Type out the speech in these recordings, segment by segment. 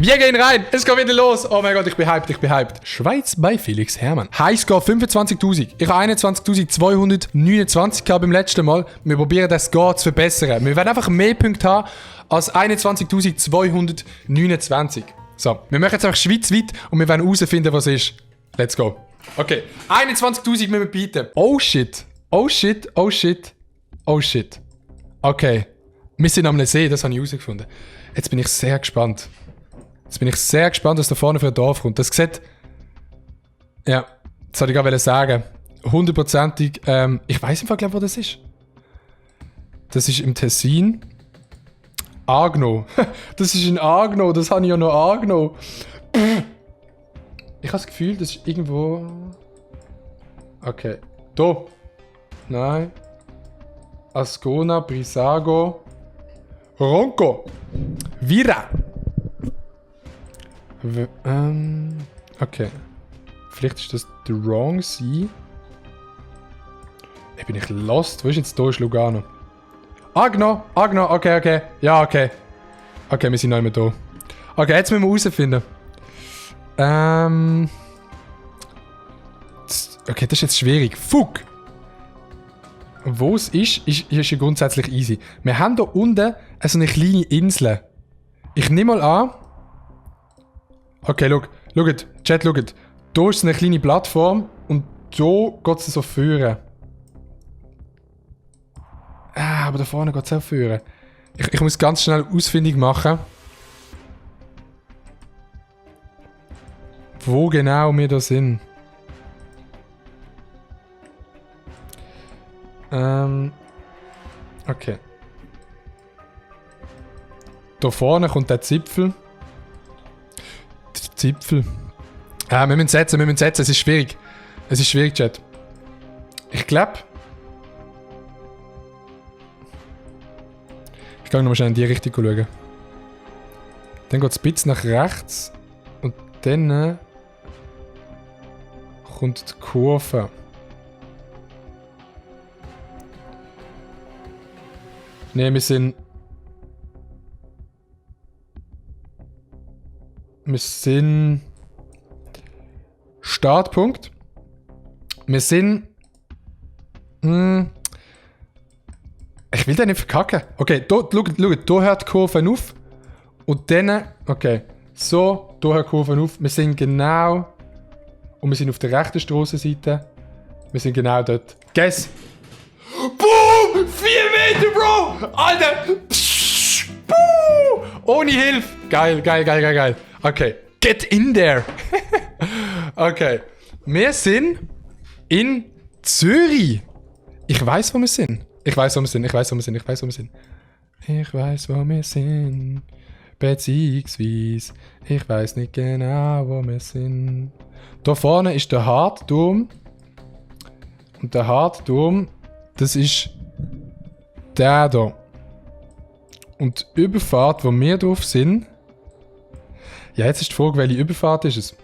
Wir gehen rein. Es geht wieder los. Oh mein Gott, ich bin hyped. Schweiz bei Felix Hermann. Highscore 25.000. Ich habe 21.229 beim letzten Mal. Wir probieren das Score zu verbessern. Wir werden einfach mehr Punkte haben als 21.229. So, wir machen jetzt einfach schweizweit und wir werden herausfinden, was es ist. Let's go. Okay, 21.000 müssen wir bieten. Oh shit. Okay, wir sind am See, das habe ich herausgefunden. Jetzt bin ich sehr gespannt. Was da vorne für ein Dorf kommt. Das sieht... Ja, das wollte ich gerade sagen. 100%ig... ich weiss im Fall, wo das ist. Das ist im Tessin. Agno. Das ist in Agno, das habe ich ja noch Agno. Ich habe das Gefühl, das ist irgendwo... Okay. Da. Nein. Ascona, Brissago. Ronco. Vira. Okay. Vielleicht ist das the wrong sea. Ich bin nicht lost. Wo ist jetzt da? Ist Lugano. Agno. Okay. Ja, okay. Okay, wir sind noch immer da. Okay, jetzt müssen wir herausfinden. Okay, das ist jetzt schwierig. Fuck! Wo es ist ja grundsätzlich easy. Wir haben hier unten so eine kleine Insel. Ich nehme mal an... Okay, schaut. Chat, schaut. Hier ist eine kleine Plattform und hier geht es so führen. Aber da vorne geht es auch führen. Ich muss ganz schnell ausfindig machen, wo genau wir da sind. Okay. Da vorne kommt der Zipfel. Wir müssen setzen. Es ist schwierig. Chat. Ich glaube... Ich gehe nochmal schnell in die Richtung schauen. Dann geht es ein bisschen nach rechts. Und dann... kommt die Kurve. Ne, wir sind... Startpunkt. Wir sind... Ich will den nicht verkacken. Okay, schaut, hier hört die Kurve auf. Und dann... Okay. So, hier hört die Kurve auf. Wir sind genau... Und wir sind auf der rechten Strassenseite. Wir sind genau dort. Guess! Boom! 4 Meter, Bro! Alter! Psch, ohne Hilfe! Geil. Okay. Get in there! Okay. Wir sind in Zürich. Ich weiß, wo wir sind. Beziehungsweise... Ich weiß nicht genau, wo wir sind. Da vorne ist der Hardturm. Und der Hardturm, das ist der da. Und die Überfahrt, wo wir drauf sind... Ja, jetzt ist die Frage, welche Überfahrt ist es?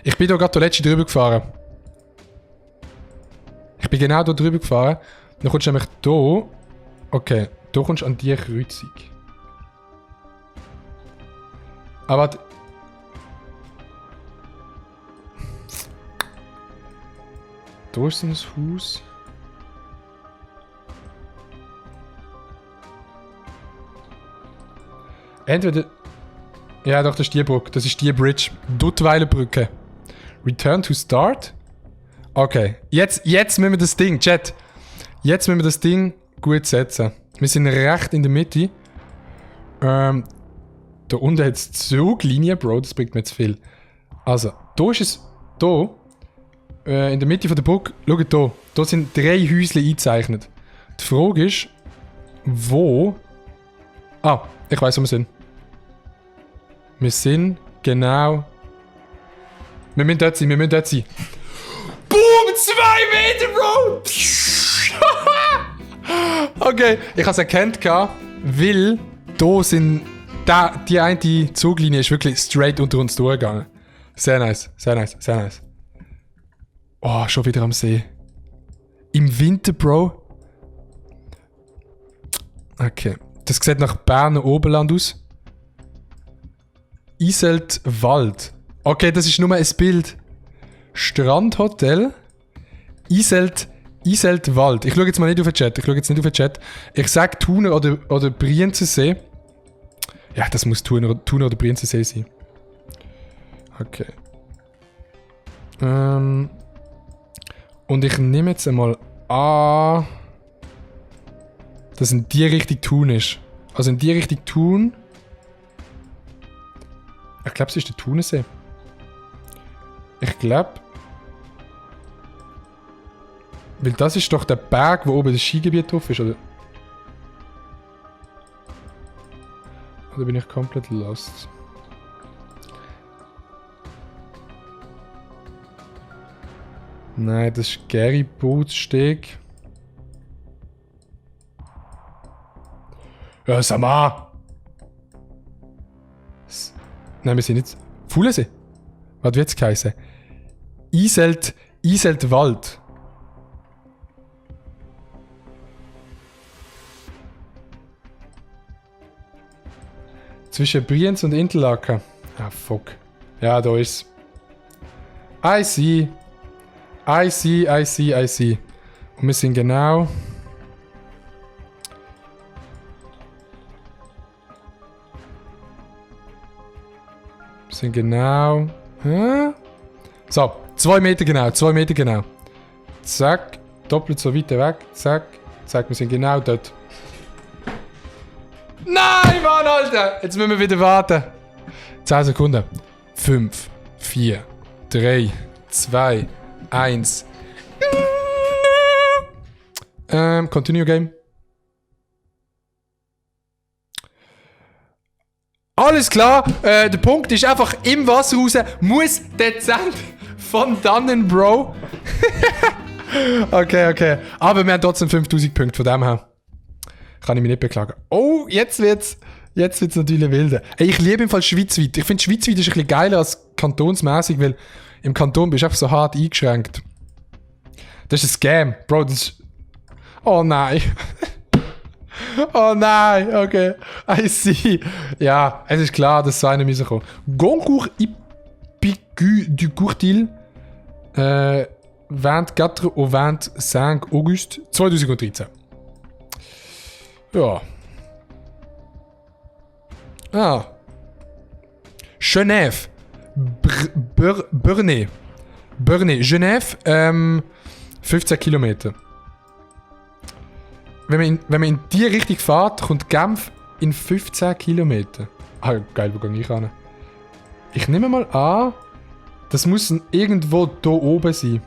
Ich bin da gerade der letzte drüber gefahren. Ich bin genau da drüber gefahren. Dann kommst du nämlich da... Okay, da kommst du an die Kreuzung. Aber... Da ist so ein Haus. Entweder... Ja, doch, das ist die Brücke. Das ist die Bridge. Duttweiler Brücke. Return to start. Okay. Jetzt müssen wir das Ding, Chat. Jetzt müssen wir das Ding gut setzen. Wir sind recht in der Mitte. Da unten hat es Zuglinie, Bro. Das bringt mir zu viel. Also, da ist es... Da. In der Mitte von der Brücke. Schaut da. Da sind 3 Häuschen eingezeichnet. Die Frage ist... Wo... Ah, ich weiss, wo wir sind. Wir sind genau... Wir müssen dort sein. Boom! 2 Meter, Bro! Okay, ich habe es erkannt, weil da sind... Die eine Zuglinie ist wirklich straight unter uns durchgegangen. Sehr nice. Oh, schon wieder am See. Im Winter, Bro. Okay. Das sieht nach Berner Oberland aus. Iseltwald. Okay, das ist nur ein Bild. Strandhotel. Iseltwald. Ich schaue jetzt mal nicht auf den Chat. Ich sage Thuner oder Brienzensee. Ja, das muss Thuner oder Brienzensee sein. Okay. Und ich nehme jetzt einmal an, dass in die Richtung Thun ist. Also in die Richtung Thun. Ich glaube, es ist der Thunersee. Ich glaube. Weil das ist doch der Berg, wo oben das Skigebiet drauf ist, oder? Oder bin ich komplett lost? Nein, das ist Geribotssteg. Ja, sag mal! Nein, wir sind jetzt... Fuhlensee? Was wird es geheißen? Iseltwald. Zwischen Brienz und Interlaken. Ah, fuck. Ja, da ist es. I see. Und wir sind genau... Hä? So, 2 Meter genau. Zack, doppelt so weit weg. Zack, wir sind genau dort. Nein, Mann, Alter! Jetzt müssen wir wieder warten. 10 Sekunden. 5, 4, 3, 2, 1. Continue Game. Alles klar, der Punkt ist einfach im Wasser raus, muss dezent von dannen, Bro. Okay. Aber wir haben trotzdem 5000 Punkte, von dem her kann ich mich nicht beklagen. Oh, jetzt wird's natürlich wilder. Hey, ich liebe im Fall schweizweit. Ich finde schweizweit ist ein bisschen geiler als kantonsmäßig, weil im Kanton bist du einfach so hart eingeschränkt. Das ist ein Scam, Bro. Das ist... Oh nein. Oh nein, okay. I see. Ja, es ist klar, dass so einer müssen kommen. Goncourt Ipigu du Courtil 24 au 25 August 2013. Ja. Ah. Genève. Bernay. Genève, 15 Kilometer. Wenn man in die Richtung fährt, kommt Genf in 15 Kilometer. Ah, geil, wo gehe ich hin? Ich nehme mal an, das muss irgendwo hier oben sein.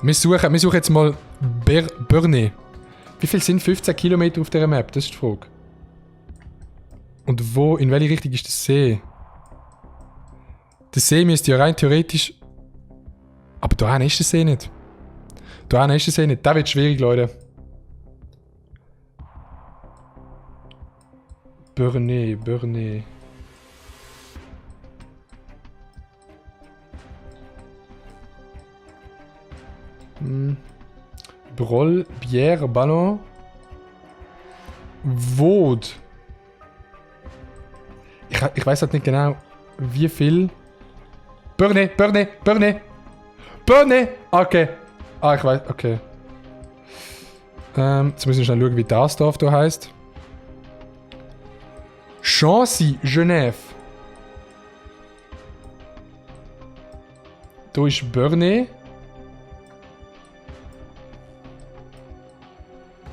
Wir suchen jetzt mal Bernay. Wie viel sind 15 Kilometer auf dieser Map? Das ist die Frage. Und in welche Richtung ist der See? Der See müsste ja rein theoretisch... Aber da ist der See nicht. Da ist der See nicht. Das wird schwierig, Leute. Bernay. Broll, Bière, Ballon. Vaud. Ich weiß halt nicht genau, wie viel. Bernay! Okay. Ah, ich weiß, okay. Jetzt müssen wir schnell schauen, wie das Dorf hier heisst. Chancy, Genève. Hier ist Bernay.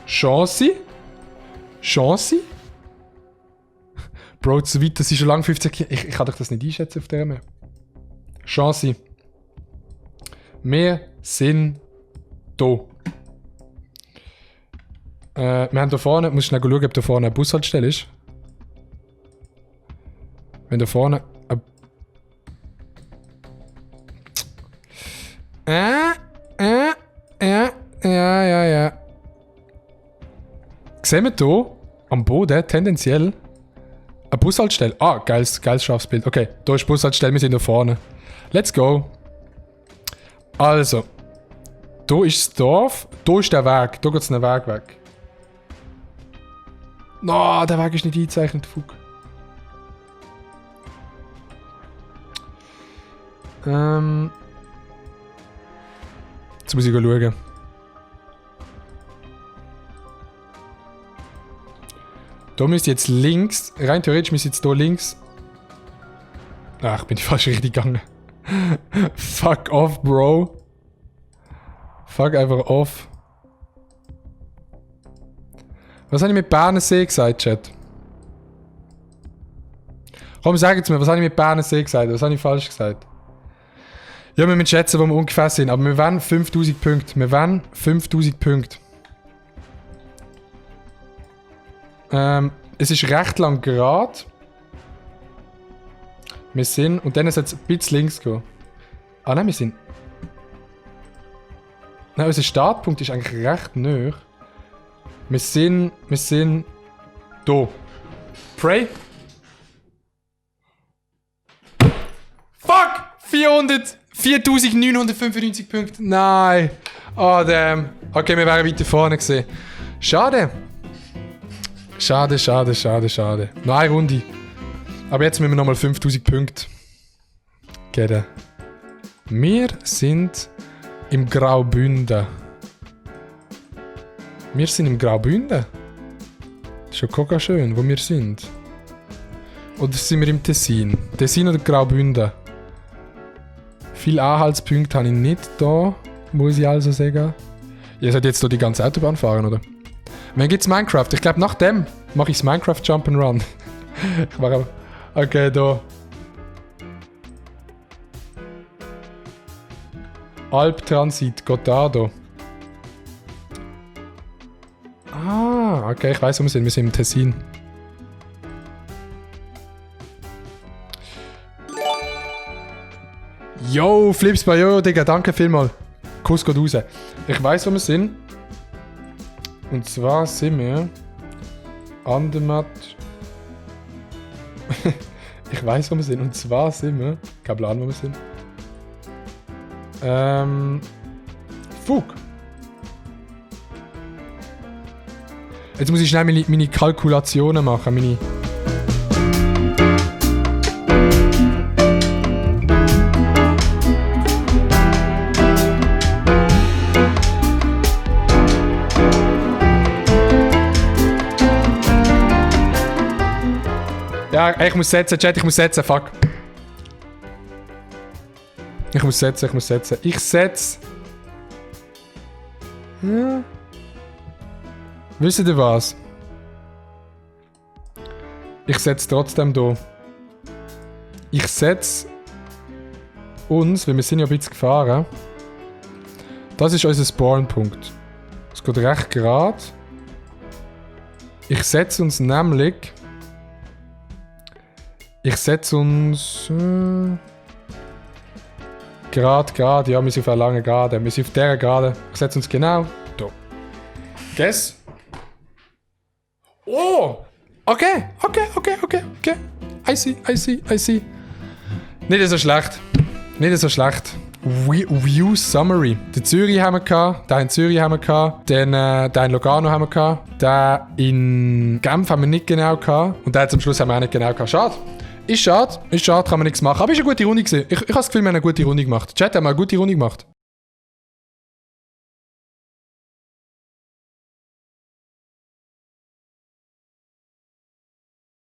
Chancy? Bro, so weit, das ist schon lange 15 Kilometer. Ich kann doch das nicht einschätzen auf der Map. Chancy. Wir sind hier. Wir haben hier vorne, muss schnell schauen, ob da vorne eine Bushaltestelle ist. Wenn da vorne Ja. Sehen wir hier am Boden tendenziell eine Bushaltestelle? Ah, geiles Schafsbild. Okay, da ist Bushaltestelle, wir sind da vorne. Let's go. Also, da ist das Dorf, da ist der Weg, da geht es einen Weg weg. No, der Weg ist nicht eingezeichnet, fuck. Jetzt muss ich schauen. Da müsste jetzt links, rein theoretisch müsste jetzt hier links. Ach, bin ich falsch richtig gegangen. Fuck off, Bro. Fuck einfach off. Was habe ich mit Bernensee gesagt, Chat? Komm, sag jetzt mir, was habe ich mit Bernensee gesagt? Was habe ich falsch gesagt? Ja, wir müssen schätzen, wo wir ungefähr sind. Aber wir wollen 5000 Punkte. Wir wollen 5000 Punkte. Es ist recht lang gerade. Wir sind... Und dann sollte es ein bisschen links gehen. Ah nein, wir sind... Nein, unser Startpunkt ist eigentlich recht nah. Wir sind... Da. Pray. Fuck! 4995 Punkte. Nein. Oh, damn. Okay, wir wären weiter vorne gesehen. Schade. Schade. Noch eine Runde. Aber jetzt müssen wir nochmal 5000 Punkte geben. Wir sind im Graubünden. Wir sind im Graubünden. Das ist schon koga schön, wo wir sind. Oder sind wir im Tessin? Tessin oder Graubünden? Viele Anhaltspunkte habe ich nicht da, muss ich also sagen. Ihr sollt jetzt hier die ganze Autobahn fahren, oder? Wann gibt's Minecraft? Ich glaube, nach dem mache ich das Minecraft Jump'n'Run. Ich mache aber... Okay, da. Alptransit, Gottardo. Ah, okay, ich weiß, wo wir sind. Wir sind im Tessin. Yo, Flips bei Yo, Digga, danke vielmals. Kuss geht raus. Ich weiß, wo wir sind. Und zwar sind wir an der Matt. Ich weiß, wo wir sind. Und zwar sind wir. Kein Plan, wo wir sind. Fuck. Jetzt muss ich schnell meine Kalkulationen machen. Ja, ich muss setzen, Chat, ich muss setzen, fuck. Ich muss setzen. Ich setze... Ja. Wisst ihr was? Ich setze trotzdem da. Ich setze uns, weil wir sind ja ein bisschen gefahren. Das ist unser Spawnpunkt. Es geht recht gerade. Ich setze uns nämlich... Ich setze uns... Gerade, ja, wir sind auf einer langen Gerade. Wir sind auf dieser Gerade. Ich setze uns genau da. Guess? Oh! Okay. I see. Nicht so schlecht. View Summary. Den Zürich haben wir gehabt, den in Zürich haben wir gehabt, den in Lugano haben wir gehabt, den in Genf haben wir nicht genau gehabt und den zum Schluss haben wir auch nicht genau gehabt. Schade. Ist schade, kann man nichts machen. Aber ist eine gute Runde gewesen. Ich habe das Gefühl, wir haben eine gute Runde gemacht. Chat, haben wir eine gute Runde gemacht.